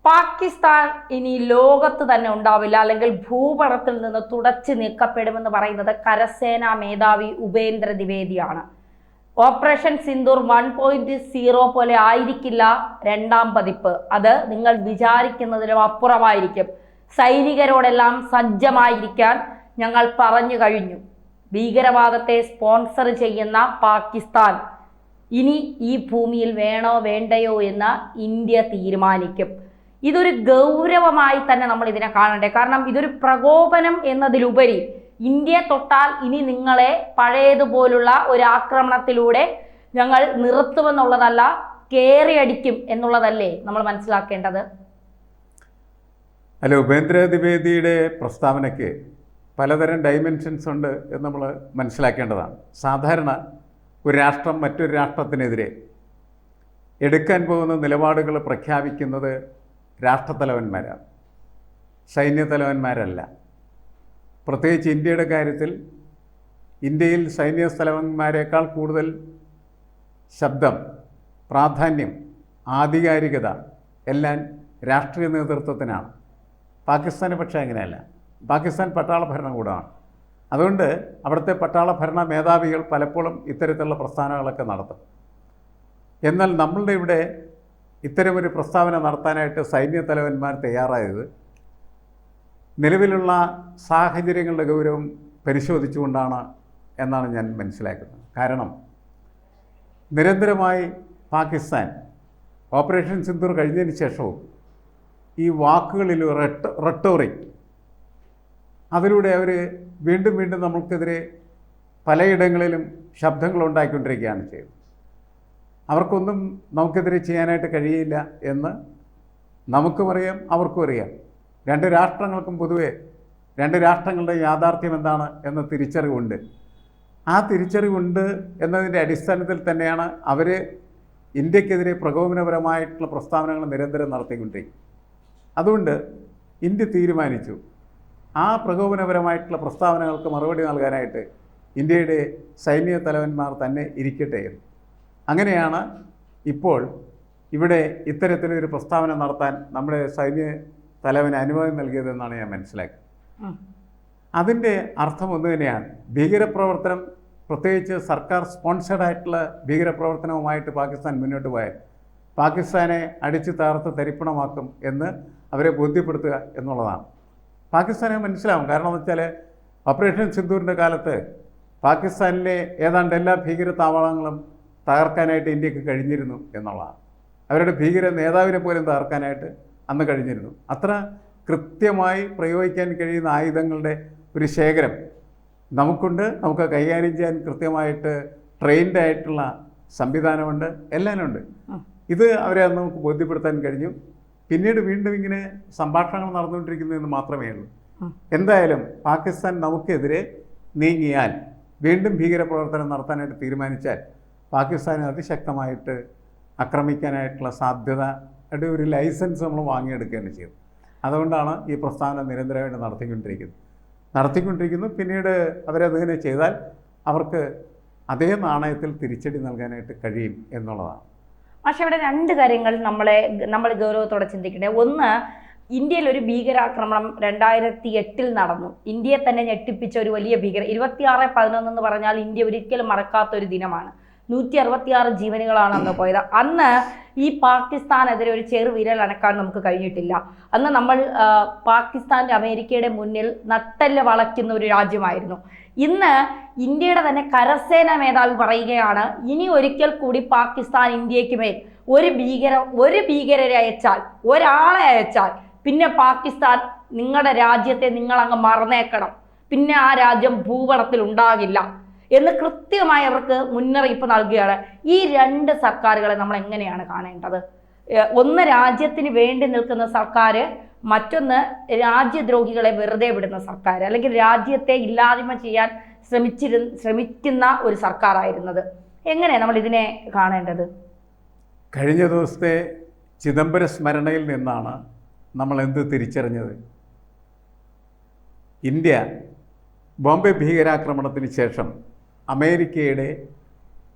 പാകിസ്ഥാൻ ഇനി ലോകത്ത് തന്നെ ഉണ്ടാവില്ല, അല്ലെങ്കിൽ ഭൂപടത്തിൽ നിന്ന് തുടച്ചു നീക്കപ്പെടുമെന്ന് പറയുന്നത് കരസേനാ മേധാവി ഉപേന്ദ്ര ദ്വിവേദിയാണ്. ഓപ്പറേഷൻ സിന്ദൂർ 1.0 പോലെ ആയിരിക്കില്ല രണ്ടാം പതിപ്പ്. അത് നിങ്ങൾ വിചാരിക്കുന്നതിലും അപ്പുറമായിരിക്കും. സൈനികരോടെല്ലാം സജ്ജമായിരിക്കാൻ ഞങ്ങൾ പറഞ്ഞു കഴിഞ്ഞു. ഭീകരവാദത്തെ സ്പോൺസർ ചെയ്യുന്ന പാകിസ്ഥാൻ ഇനി ഈ ഭൂമിയിൽ വേണോ വേണ്ടയോ എന്ന് ഇന്ത്യ തീരുമാനിക്കും. ഇതൊരു ഗൗരവമായി തന്നെ നമ്മൾ ഇതിനെ കാണണ്ടേ. കാരണം ഇതൊരു പ്രകോപനം എന്നതിലുപരി ഇന്ത്യ തൊട്ടാൽ ഇനി നിങ്ങളെ പഴയതുപോലുള്ള ഒരു ആക്രമണത്തിലൂടെ ഞങ്ങൾ നിർത്തുമെന്നുള്ളതല്ല, കേറിയടിക്കും എന്നുള്ളതല്ലേ നമ്മൾ മനസ്സിലാക്കേണ്ടത്. അല്ല, ഉപേന്ദ്ര ദ്വിവേദിയുടെ പ്രസ്താവനയ്ക്ക് പലതരം ഡൈമെൻഷൻസ് ഉണ്ട് എന്ന് നമ്മൾ മനസ്സിലാക്കേണ്ടതാണ്. സാധാരണ ഒരു രാഷ്ട്രം മറ്റൊരു രാഷ്ട്രത്തിനെതിരെ എടുക്കാൻ പോകുന്ന നിലപാടുകൾ പ്രഖ്യാപിക്കുന്നത് രാഷ്ട്രത്തലവന്മാരാണ്, സൈന്യത്തലവന്മാരല്ല. പ്രത്യേകിച്ച് ഇന്ത്യയുടെ കാര്യത്തിൽ ഇന്ത്യയിൽ സൈന്യത്തലവന്മാരെക്കാൾ കൂടുതൽ ശബ്ദം, പ്രാധാന്യം, ആധികാരികത എല്ലാം രാഷ്ട്രീയ നേതൃത്വത്തിനാണ്. പാകിസ്ഥാന് പക്ഷേ അങ്ങനെയല്ല. പാകിസ്ഥാൻ പട്ടാള ഭരണകൂടമാണ്. അതുകൊണ്ട് അവിടുത്തെ പട്ടാള ഭരണ മേധാവികൾ പലപ്പോഴും ഇത്തരത്തിലുള്ള പ്രസ്താവനകളൊക്കെ നടത്തും. എന്നാൽ നമ്മളുടെ ഇവിടെ ഇത്തരമൊരു പ്രസ്താവന നടത്താനായിട്ട് സൈന്യ തലവന്മാർ തയ്യാറായത് നിലവിലുള്ള സാഹചര്യങ്ങളുടെ ഗൗരവം പരിശോധിച്ചുകൊണ്ടാണ് എന്നാണ് ഞാൻ മനസ്സിലാക്കുന്നത്. കാരണം നിരന്തരമായി പാകിസ്ഥാൻ ഓപ്പറേഷൻ സിന്ദൂർ കഴിഞ്ഞതിന് ശേഷവും ഈ വാക്കുകളിൽ റെട്ടോറിക്, അതിലൂടെ അവർ വീണ്ടും വീണ്ടും നമുക്കെതിരെ പലയിടങ്ങളിലും ശബ്ദങ്ങൾ ഉണ്ടാക്കിക്കൊണ്ടിരിക്കുകയാണ് ചെയ്യുന്നത്. അവർക്കൊന്നും നമുക്കെതിരെ ചെയ്യാനായിട്ട് കഴിയില്ല എന്ന് നമുക്കും അറിയാം, അവർക്കും അറിയാം. രണ്ട് രാഷ്ട്രങ്ങൾക്കും പൊതുവെ രണ്ട് രാഷ്ട്രങ്ങളുടെ യാഥാർത്ഥ്യം എന്താണ് എന്ന തിരിച്ചറിവുണ്ട്. ആ തിരിച്ചറിവുണ്ട് എന്നതിൻ്റെ അടിസ്ഥാനത്തിൽ തന്നെയാണ് അവർ ഇന്ത്യക്കെതിരെ പ്രകോപനപരമായിട്ടുള്ള പ്രസ്താവനകൾ നിരന്തരം നടത്തിക്കൊണ്ടിരിക്കും. അതുകൊണ്ട് ഇന്ത്യ തീരുമാനിച്ചു ആ പ്രകോപനപരമായിട്ടുള്ള പ്രസ്താവനകൾക്ക് മറുപടി നൽകാനായിട്ട് ഇന്ത്യയുടെ സൈന്യ തലവന്മാർ തന്നെ ഇരിക്കട്ടെ എന്ന്. അങ്ങനെയാണ് ഇപ്പോൾ ഇവിടെ ഇത്തരത്തിലൊരു പ്രസ്താവന നടത്താൻ നമ്മുടെ സൈന്യ തലവന് അനുമതി നൽകിയതെന്നാണ് ഞാൻ മനസ്സിലാക്കുന്നത്. അതിൻ്റെ അർത്ഥം ഒന്ന് തന്നെയാണ്. ഭീകരപ്രവർത്തനം, പ്രത്യേകിച്ച് സർക്കാർ സ്പോൺസേഡ് ആയിട്ടുള്ള ഭീകരപ്രവർത്തനവുമായിട്ട് പാകിസ്ഥാൻ മുന്നോട്ട് പോയാൽ പാകിസ്ഥാനെ അടിച്ചു തകർത്ത് തരിപ്പണമാക്കും എന്ന് അവരെ ബോധ്യപ്പെടുത്തുക എന്നുള്ളതാണ്. പാകിസ്ഥാനെ മനസ്സിലാവും. കാരണം എന്ന് വെച്ചാൽ ഓപ്പറേഷൻ സിന്ദൂറിൻ്റെ കാലത്ത് പാകിസ്ഥാനിലെ ഏതാണ്ട് എല്ലാ ഭീകര താവളങ്ങളും തകർക്കാനായിട്ട് ഇന്ത്യക്ക് കഴിഞ്ഞിരുന്നു എന്നുള്ളതാണ്. അവരുടെ ഭീകര നേതാവിനെ പോലും തകർക്കാനായിട്ട് അന്ന് കഴിഞ്ഞിരുന്നു. അത്ര കൃത്യമായി പ്രയോഗിക്കാൻ കഴിയുന്ന ആയുധങ്ങളുടെ ഒരു ശേഖരം നമുക്കുണ്ട്. നമുക്ക് കൈകാര്യം ചെയ്യാൻ കൃത്യമായിട്ട് ട്രെയിൻഡ് ആയിട്ടുള്ള സംവിധാനമുണ്ട്, എല്ലാം ഉണ്ട്. ഇത് അവരെ അന്ന് നമുക്ക് ബോധ്യപ്പെടുത്താൻ കഴിഞ്ഞു. പിന്നീട് വീണ്ടും ഇങ്ങനെ സംഭാഷണങ്ങൾ നടന്നുകൊണ്ടിരിക്കുന്നതെന്ന് മാത്രമേ ഉള്ളൂ. എന്തായാലും പാകിസ്ഥാൻ നമുക്കെതിരെ നീങ്ങിയാൽ, വീണ്ടും ഭീകരപ്രവർത്തനം നടത്താനായിട്ട് തീരുമാനിച്ചാൽ പാകിസ്ഥാനെ അതിശക്തമായിട്ട് ആക്രമിക്കാനായിട്ടുള്ള സാധ്യതയുടെ ഒരു ലൈസൻസ് നമ്മൾ വാങ്ങിയെടുക്കുകയാണ് ചെയ്തത്. അതുകൊണ്ടാണ് ഈ പ്രസ്താവന നിരന്തരമായിട്ട് നടത്തിക്കൊണ്ടിരിക്കുന്നു. പിന്നീട് അവരതിനെ ചെയ്താൽ അവർക്ക് അതേ നാണയത്തിൽ തിരിച്ചടി നൽകാനായിട്ട് കഴിയും എന്നുള്ളതാണ്. പക്ഷെ ഇവിടെ രണ്ട് കാര്യങ്ങൾ നമ്മൾ ഗൗരവത്തോടെ ചിന്തിക്കണ്ടേ. ഒന്ന്, ഇന്ത്യയിൽ ഒരു ഭീകരാക്രമണം 2008 നടന്നു. ഇന്ത്യയെ തന്നെ ഞെട്ടിപ്പിച്ച ഒരു വലിയ 26/11 എന്ന് പറഞ്ഞാൽ ഇന്ത്യ ഒരിക്കലും മറക്കാത്തൊരു ദിനമാണ്. 166 ജീവനുകളാണ് അന്ന് പോയത്. അന്ന് ഈ പാകിസ്ഥാനെതിരെ ഒരു ചെറുവിരൽ അനക്കാൻ നമുക്ക് കഴിഞ്ഞിട്ടില്ല. അന്ന് നമ്മൾ പാകിസ്ഥാൻ്റെ അമേരിക്കയുടെ മുന്നിൽ നട്ടെല്ല് വളയ്ക്കുന്ന ഒരു രാജ്യമായിരുന്നു. ഇന്ന് ഇന്ത്യയുടെ തന്നെ കരസേനാ മേധാവി പറയുകയാണ്, ഇനി ഒരിക്കൽ കൂടി പാകിസ്ഥാൻ ഇന്ത്യക്ക് മേൽ ഒരു ഭീകരരെ അയച്ചാൽ, ഒരാളെ അയച്ചാൽ പിന്നെ പാകിസ്ഥാൻ നിങ്ങളുടെ രാജ്യത്തെ നിങ്ങൾ അങ്ങ് മറന്നേക്കണം, പിന്നെ ആ രാജ്യം ഭൂപടത്തിൽ ഉണ്ടാകില്ല എന്ന് കൃത്യമായി അവർക്ക് മുന്നറിയിപ്പ് നൽകുകയാണ്. ഈ രണ്ട് സർക്കാരുകളെ നമ്മൾ എങ്ങനെയാണ് കാണേണ്ടത്? ഒന്ന് രാജ്യത്തിന് വേണ്ടി നിൽക്കുന്ന സർക്കാർ, മറ്റൊന്ന് രാജ്യദ്രോഹികളെ വെറുതെ വിടുന്ന സർക്കാർ, അല്ലെങ്കിൽ രാജ്യത്തെ ഇല്ലായ്മ ചെയ്യാൻ ശ്രമിക്കുന്ന ഒരു സർക്കാരായിരുന്നത്. എങ്ങനെയാണ് നമ്മൾ ഇതിനെ കാണേണ്ടത്? കഴിഞ്ഞ ദിവസത്തെ ചിദംബര സ്മരണയിൽ നിന്നാണ് നമ്മൾ എന്ത് തിരിച്ചറിഞ്ഞത്? ഇന്ത്യ ബോംബെ ഭീകരാക്രമണത്തിന് ശേഷം അമേരിക്കയുടെ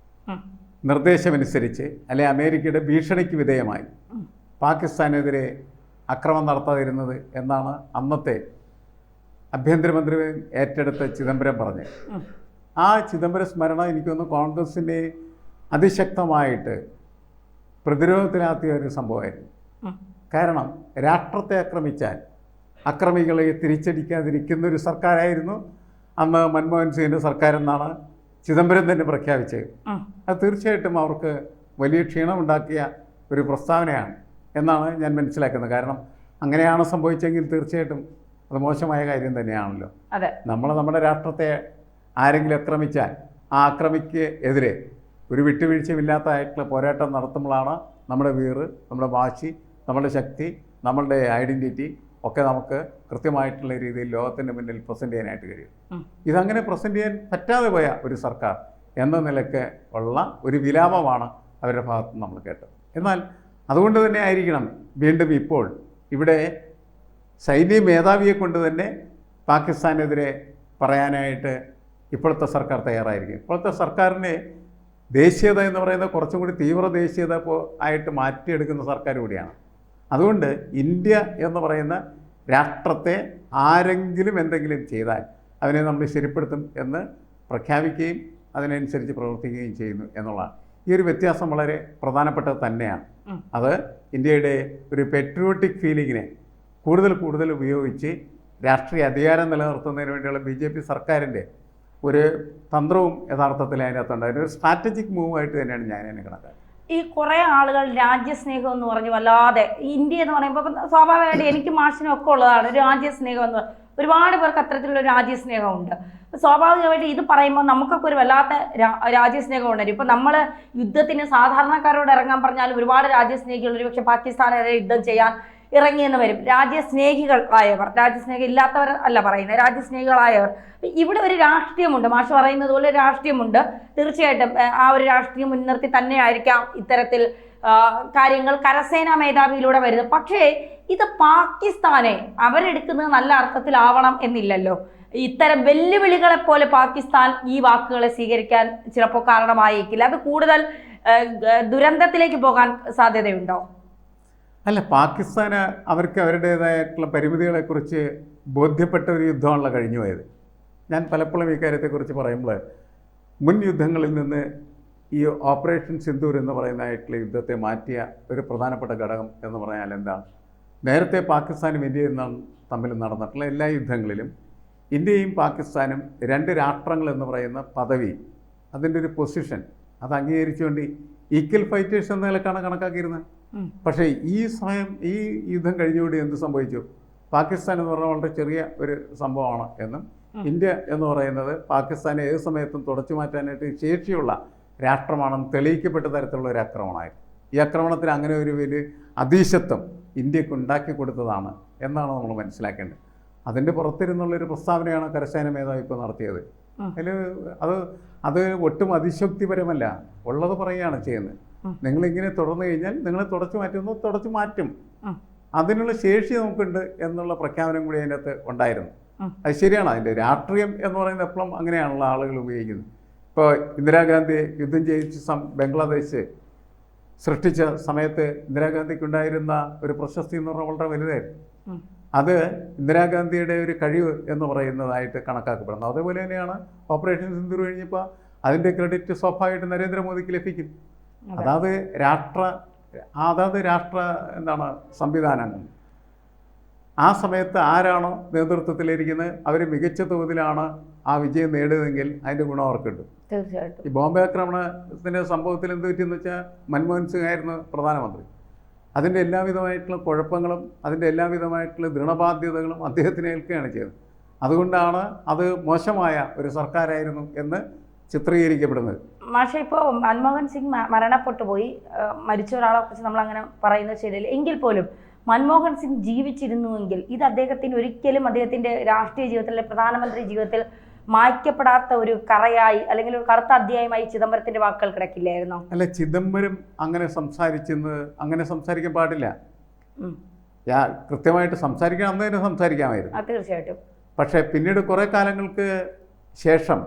നിർദ്ദേശമനുസരിച്ച്, അല്ലെ അമേരിക്കയുടെ ഭീഷണിക്ക് വിധേയമായി പാകിസ്ഥാനെതിരെ അക്രമം നടത്താതിരുന്നത് എന്നാണ് അന്നത്തെ ആഭ്യന്തരമന്ത്രി ഏറ്റെടുത്ത ചിദംബരം പറഞ്ഞത്. ആ ചിദംബരം സ്മരണ എനിക്കൊന്ന് കോൺഗ്രസിനെ അതിശക്തമായിട്ട് പ്രതിരോധത്തിലാക്കിയ ഒരു സംഭവമായിരുന്നു. കാരണം രാഷ്ട്രത്തെ ആക്രമിച്ചാൽ അക്രമികളെ തിരിച്ചടിക്കാതിരിക്കുന്ന ഒരു സർക്കാരായിരുന്നു അന്ന് മൻമോഹൻ സിംഗിൻ്റെ സർക്കാരെന്നാണ് ചിദംബരം തന്നെ പ്രഖ്യാപിച്ചത്. അത് തീർച്ചയായിട്ടും അവർക്ക് വലിയ ക്ഷീണമുണ്ടാക്കിയ ഒരു പ്രസ്താവനയാണ് എന്നാണ് ഞാൻ മനസ്സിലാക്കുന്നത്. കാരണം അങ്ങനെയാണ് സംഭവിച്ചെങ്കിൽ തീർച്ചയായിട്ടും അത് മോശമായ കാര്യം തന്നെയാണല്ലോ. നമ്മുടെ രാഷ്ട്രത്തെ ആരെങ്കിലും ആക്രമിച്ചാൽ ആ ആക്രമിക്ക് എതിരെ ഒരു വിട്ടുവീഴ്ചയില്ലാത്തതായിട്ടുള്ള പോരാട്ടം നടത്തുമ്പോഴാണ് നമ്മുടെ വീറ്, നമ്മുടെ വാശി, നമ്മുടെ ശക്തി, നമ്മളുടെ ഐഡൻറ്റിറ്റി ഒക്കെ നമുക്ക് കൃത്യമായിട്ടുള്ള രീതിയിൽ ലോകത്തിൻ്റെ മുന്നിൽ പ്രസൻറ്റ് ചെയ്യാനായിട്ട് കഴിയും. ഇതങ്ങനെ പ്രസൻറ്റ് ചെയ്യാൻ പറ്റാതെ പോയ ഒരു സർക്കാർ എന്ന നിലയ്ക്ക് ഉള്ള ഒരു വിലാപമാണ് അവരുടെ ഭാഗത്ത് നമ്മൾ കേട്ടത്. എന്നാൽ അതുകൊണ്ട് തന്നെ ആയിരിക്കണം വീണ്ടും ഇപ്പോൾ ഇവിടെ സൈനിക മേധാവിയെ കൊണ്ട് തന്നെ പാകിസ്ഥാനെതിരെ പറയാനായിട്ട് ഇപ്പോഴത്തെ സർക്കാർ തയ്യാറായിരിക്കും. ഇപ്പോഴത്തെ സർക്കാരിനെ ദേശീയത എന്ന് പറയുന്നത് കുറച്ചും കൂടി തീവ്ര ദേശീയത ആയിട്ട് മാറ്റിയെടുക്കുന്ന സർക്കാർ കൂടിയാണ്. അതുകൊണ്ട് ഇന്ത്യ എന്ന് പറയുന്ന രാഷ്ട്രത്തെ ആരെങ്കിലും എന്തെങ്കിലും ചെയ്താൽ അതിനെ നമ്മൾ ശരിപ്പെടുത്തും എന്ന് പ്രഖ്യാപിക്കുകയും അതിനനുസരിച്ച് പ്രവർത്തിക്കുകയും ചെയ്യുന്നു എന്നുള്ളതാണ്. ഈ ഒരു വ്യത്യാസം വളരെ പ്രധാനപ്പെട്ടത് തന്നെയാണ്. അത് ഇന്ത്യയുടെ ഒരു പെട്രിയോട്ടിക് ഫീലിങ്ങിനെ കൂടുതൽ ഉപയോഗിച്ച് രാഷ്ട്രീയ അധികാരം നിലനിർത്തുന്നതിന് വേണ്ടിയുള്ള BJP സർക്കാരിൻ്റെ ഒരു തന്ത്രവും യഥാർത്ഥത്തിൽ അതിനകത്തുണ്ട്. അതിനൊരു സ്ട്രാറ്റജിക് മൂവായിട്ട് തന്നെയാണ് ഞാൻ അതിനെ കണക്കാക്കുന്നത്. ഈ കുറേ ആളുകൾ രാജ്യസ്നേഹം എന്ന് പറഞ്ഞ് വല്ലാതെ ഇന്ത്യ എന്ന് പറയുമ്പോൾ സ്വാഭാവികമായിട്ട് എനിക്ക് മാഷിനും ഒക്കെ ഉള്ളതാണ് രാജ്യസ്നേഹം എന്ന്. ഒരുപാട് പേർക്ക് അത്തരത്തിലുള്ള രാജ്യസ്നേഹമുണ്ട്. സ്വാഭാവികമായിട്ട് ഇത് പറയുമ്പോൾ നമുക്കൊക്കെ ഒരു വല്ലാത്ത രാജ്യസ്നേഹം ഉണ്ടായിരുന്നു. ഇപ്പം നമ്മൾ യുദ്ധത്തിന് സാധാരണക്കാരോട് ഇറങ്ങാൻ പറഞ്ഞാൽ ഒരുപാട് രാജ്യസ്നേഹികൾ ഒരുപക്ഷെ പാകിസ്ഥാനെതിരെ യുദ്ധം ചെയ്യാൻ ഇറങ്ങിയെന്ന് വരും. രാജ്യസ്നേഹികൾ ആയവർ, രാജ്യസ്നേഹം ഇല്ലാത്തവർ അല്ല പറയുന്നത്, രാജ്യസ്നേഹികളായവർ. ഇവിടെ ഒരു രാഷ്ട്രീയമുണ്ട്, മാഷ് പറയുന്നത് പോലെ രാഷ്ട്രീയമുണ്ട്. തീർച്ചയായിട്ടും ആ ഒരു രാഷ്ട്രീയം മുൻനിർത്തി തന്നെയായിരിക്കാം ഇത്തരത്തിൽ കാര്യങ്ങൾ കരസേനാ മേധാവിയിലൂടെ വരുന്നത്. പക്ഷേ ഇത് പാകിസ്ഥാനെ അവരെടുക്കുന്നത് നല്ല അർത്ഥത്തിലാവണം എന്നില്ലല്ലോ. ഇത്തരം വെല്ലുവിളികളെ പോലെ പാകിസ്ഥാൻ ഈ വാക്കുകളെ സ്വീകരിക്കാൻ ചിലപ്പോൾ കാരണമായേക്കില്ല. അത് കൂടുതൽ ദുരന്തത്തിലേക്ക് പോകാൻ സാധ്യതയുണ്ടോ? അല്ല, പാകിസ്ഥാന് അവർക്ക് അവരുടേതായിട്ടുള്ള പരിമിതികളെക്കുറിച്ച് ബോധ്യപ്പെട്ട ഒരു യുദ്ധമാണല്ലോ കഴിഞ്ഞു പോയത്. ഞാൻ പലപ്പോഴും ഈ കാര്യത്തെക്കുറിച്ച് പറയുമ്പോൾ മുൻ യുദ്ധങ്ങളിൽ നിന്ന് ഈ ഓപ്പറേഷൻ സിന്ദൂർ എന്ന് പറയുന്നതായിട്ടുള്ള യുദ്ധത്തെ മാറ്റിയ ഒരു പ്രധാനപ്പെട്ട ഘടകം എന്ന് പറഞ്ഞാൽ എന്താണ്? നേരത്തെ പാകിസ്ഥാനും ഇന്ത്യയും തമ്മിൽ നടന്നിട്ടുള്ള എല്ലാ യുദ്ധങ്ങളിലും ഇന്ത്യയും പാകിസ്ഥാനും രണ്ട് രാഷ്ട്രങ്ങൾ എന്ന് പറയുന്ന പദവി, അതിൻ്റെ ഒരു പൊസിഷൻ അത് അംഗീകരിച്ചുകൊണ്ട് ഈക്വൽ ഫൈറ്റേഴ്സ് എന്ന നിലക്കാണ് കണക്കാക്കിയിരുന്നത്. പക്ഷേ ഈ സമയം ഈ യുദ്ധം കഴിഞ്ഞുകൂടി എന്ത് സംഭവിച്ചു? പാകിസ്ഥാൻ എന്ന് പറഞ്ഞാൽ വളരെ ചെറിയ ഒരു സംഭവമാണ് എന്നും ഇന്ത്യ എന്ന് പറയുന്നത് പാകിസ്ഥാനെ ഏത് സമയത്തും തുടച്ചു മാറ്റാനായിട്ട് ശേഷിയുള്ള രാഷ്ട്രമാണെന്ന് തെളിയിക്കപ്പെട്ട തരത്തിലുള്ള ഒരു ആക്രമണമായിരുന്നു. ഈ ആക്രമണത്തിന് അങ്ങനെ ഒരു വലിയ അധീശത്വം ഇന്ത്യക്ക് ഉണ്ടാക്കി കൊടുത്തതാണ് എന്നാണ് നമ്മൾ മനസ്സിലാക്കേണ്ടത്. അതിൻ്റെ പുറത്തിരുന്നുള്ളൊരു പ്രസ്താവനയാണ് കരസേന മേധാവി ഇപ്പോൾ നടത്തിയത്. അതിൽ അത് ഒട്ടും അതിശക്തിപരമല്ല, ഉള്ളത് പറയുകയാണ് ചെയ്യുന്നത്. നിങ്ങളിങ്ങനെ തുടർന്നു കഴിഞ്ഞാൽ നിങ്ങളെ തുടച്ചു മാറ്റും, അതിനുള്ള ശേഷി നമുക്കുണ്ട് എന്നുള്ള പ്രഖ്യാപനം കൂടി അതിനകത്ത് ഉണ്ടായിരുന്നു. അത് ശരിയാണ്. അതിൻ്റെ രാഷ്ട്രീയം എന്ന് പറയുന്നത് എപ്പോഴും അങ്ങനെയാണല്ലോ ആളുകൾ ഉപയോഗിക്കുന്നത്. ഇപ്പോൾ ഇന്ദിരാഗാന്ധി യുദ്ധം ജയിച്ച് ബംഗ്ലാദേശ് സൃഷ്ടിച്ച സമയത്ത് ഇന്ദിരാഗാന്ധിക്കുണ്ടായിരുന്ന ഒരു പ്രശസ്തി എന്ന് പറഞ്ഞാൽ വളരെ വലുതായിരുന്നു. അത് ഇന്ദിരാഗാന്ധിയുടെ ഒരു കഴിവ് എന്ന് പറയുന്നതായിട്ട് കണക്കാക്കപ്പെടുന്നു. അതേപോലെ തന്നെയാണ് ഓപ്പറേഷൻ സിന്ദൂർ കഴിഞ്ഞപ്പോൾ അതിൻ്റെ ക്രെഡിറ്റ് സ്വാഭാവികമായിട്ട് നരേന്ദ്രമോദിക്ക് ലഭിക്കും. അതായത് രാഷ്ട്ര എന്താണ് സംവിധാനങ്ങൾ ആ സമയത്ത് ആരാണോ നേതൃത്വത്തിലിരിക്കുന്നത് അവർ മികച്ച തോതിലാണ് ആ വിജയം നേടുന്നതെങ്കിൽ അതിൻ്റെ ഗുണം അവർക്ക് കിട്ടും. തീർച്ചയായിട്ടും. ഈ ബോംബെ ആക്രമണത്തിൻ്റെ സംഭവത്തിൽ എന്ത് പറ്റിയെന്ന് വെച്ചാൽ മൻമോഹൻ സിംഗ് ആയിരുന്നു പ്രധാനമന്ത്രി. അതിൻ്റെ എല്ലാവിധമായിട്ടുള്ള കുഴപ്പങ്ങളും അതിൻ്റെ എല്ലാവിധമായിട്ടുള്ള ദൃഢബാധ്യതകളും അദ്ദേഹത്തിന് ഏൽക്കുകയാണ് ചെയ്തത്. അതുകൊണ്ടാണ് അത് മോശമായ ഒരു സർക്കാരായിരുന്നു എന്ന് ചിത്രീകരിക്കപ്പെടുന്നത്. മാഷെ, ഇപ്പോൾ മൻമോഹൻ സിംഗ് മരണപ്പെട്ടു പോയി, മരിച്ച ഒരാളെ കുറിച്ച് നമ്മൾ അങ്ങനെ പറയുന്നത് ശരിയല്ല. എങ്കിൽ പോലും മൻമോഹൻ സിംഗ് ജീവിച്ചിരുന്നുവെങ്കിൽ ഇത് അദ്ദേഹത്തിന് ഒരിക്കലും അദ്ദേഹത്തിൻ്റെ രാഷ്ട്രീയ ജീവിതത്തിലെ പ്രധാനമന്ത്രി ജീവിതത്തിൽ മായ്ക്കപ്പെടാത്ത ഒരു കറയായി അല്ലെങ്കിൽ ഒരു കറുത്ത അധ്യായമായി ചിദംബരത്തിന്റെ വാക്കുകൾ കിടക്കില്ലായിരുന്നോ? അല്ല, ചിദംബരം അങ്ങനെ സംസാരിക്കാൻ പാടില്ല. കൃത്യമായിട്ട് സംസാരിക്കണം, അന്ന് തന്നെ സംസാരിക്കാമായിരുന്നു. തീർച്ചയായിട്ടും. പക്ഷേ പിന്നീട് കുറേ കാലങ്ങൾക്ക് ശേഷം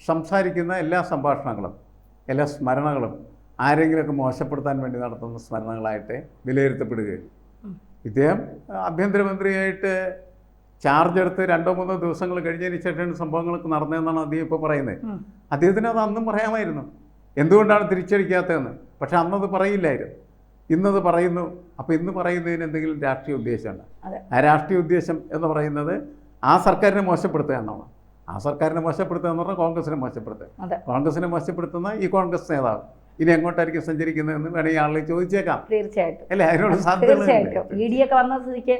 സംസാരിക്കുന്ന എല്ലാ സംഭാഷണങ്ങളും എല്ലാ സ്മരണകളും ആരെങ്കിലുമൊക്കെ മോശപ്പെടുത്താൻ വേണ്ടി നടത്തുന്ന സ്മരണകളായിട്ട് വിലയിരുത്തപ്പെടുകയും ഇദ്ദേഹം ആഭ്യന്തരമന്ത്രിയായിട്ട് ചാർജ് എടുത്ത് 2-3 ദിവസങ്ങൾ കഴിഞ്ഞതിന് ശേഷമാണ് സംഭവങ്ങളൊക്കെ നടന്നതെന്നാണ് അദ്ദേഹം ഇപ്പോൾ പറയുന്നത്. അദ്ദേഹത്തിന് അത് അന്നും പറയാമായിരുന്നു, എന്തുകൊണ്ടാണ് തിരിച്ചടിക്കാത്തതെന്ന്. പക്ഷെ അന്നത് പറയില്ലായിരുന്നു, ഇന്നത് പറയുന്നു. അപ്പോൾ ഇന്ന് പറയുന്നതിന് എന്തെങ്കിലും രാഷ്ട്രീയ ഉദ്ദേശമുണ്ട്. ആ രാഷ്ട്രീയ ഉദ്ദേശം എന്ന് പറയുന്നത് ആ സർക്കാരിനെ മോശപ്പെടുത്തുക എന്നാണ്. ആ സർക്കാരിനെ മോശപ്പെടുത്തുക എന്ന് പറഞ്ഞാൽ കോൺഗ്രസിനെ മോശപ്പെടുത്തുക. കോൺഗ്രസിനെ മോശപ്പെടുത്തുന്ന ഈ കോൺഗ്രസ് നേതാവ് ഇനി എങ്ങോട്ടായിരിക്കും സഞ്ചരിക്കുന്നതെന്ന് വേണമെങ്കിൽ ആളുകൾ ചോദിച്ചേക്കാം. തീർച്ചയായിട്ടും അല്ലേ, അതിനോട് തീർച്ചയായിട്ടും ഇഡിയൊക്കെ വന്ന സ്ഥിതിക്ക്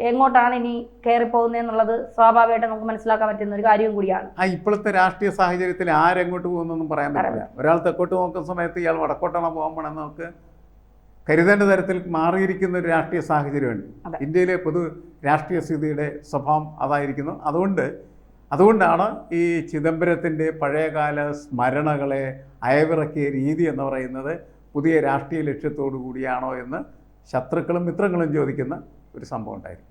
എങ്ങോട്ടാണ് ഇനി കയറി പോകുന്നതെന്നുള്ളത് സ്വാഭാവികമായിട്ട് നമുക്ക് മനസ്സിലാക്കാൻ പറ്റുന്ന ഒരു കാര്യവും കൂടിയാണ്. ഇപ്പോഴത്തെ രാഷ്ട്രീയ സാഹചര്യത്തിൽ ആരെങ്ങോട്ട് പോകുന്നൊന്നും പറയാൻ പറ്റില്ല. ഒരാൾ തെക്കോട്ട് നോക്കുന്ന സമയത്ത് ഇയാൾ വടക്കോട്ടാണ് പോകാൻ പോകണമെന്ന് നമുക്ക് കരുതേണ്ട തരത്തിൽ മാറിയിരിക്കുന്ന ഒരു രാഷ്ട്രീയ സാഹചര്യമുണ്ട്. ഇന്ത്യയിലെ പൊതു രാഷ്ട്രീയ സ്ഥിതിയുടെ സ്വഭാവം അതായിരിക്കുന്നു. അതുകൊണ്ടാണ് ഈ ചിദംബരത്തിൻ്റെ പഴയകാല സ്മരണകളെ അയവിറക്കിയ രീതി എന്ന് പറയുന്നത് പുതിയ രാഷ്ട്രീയ ലക്ഷ്യത്തോടു കൂടിയാണോ എന്ന് ശത്രുക്കളും മിത്രങ്ങളും ചോദിക്കുന്ന ഒരു സംഭവം ഉണ്ടായിരുന്നു.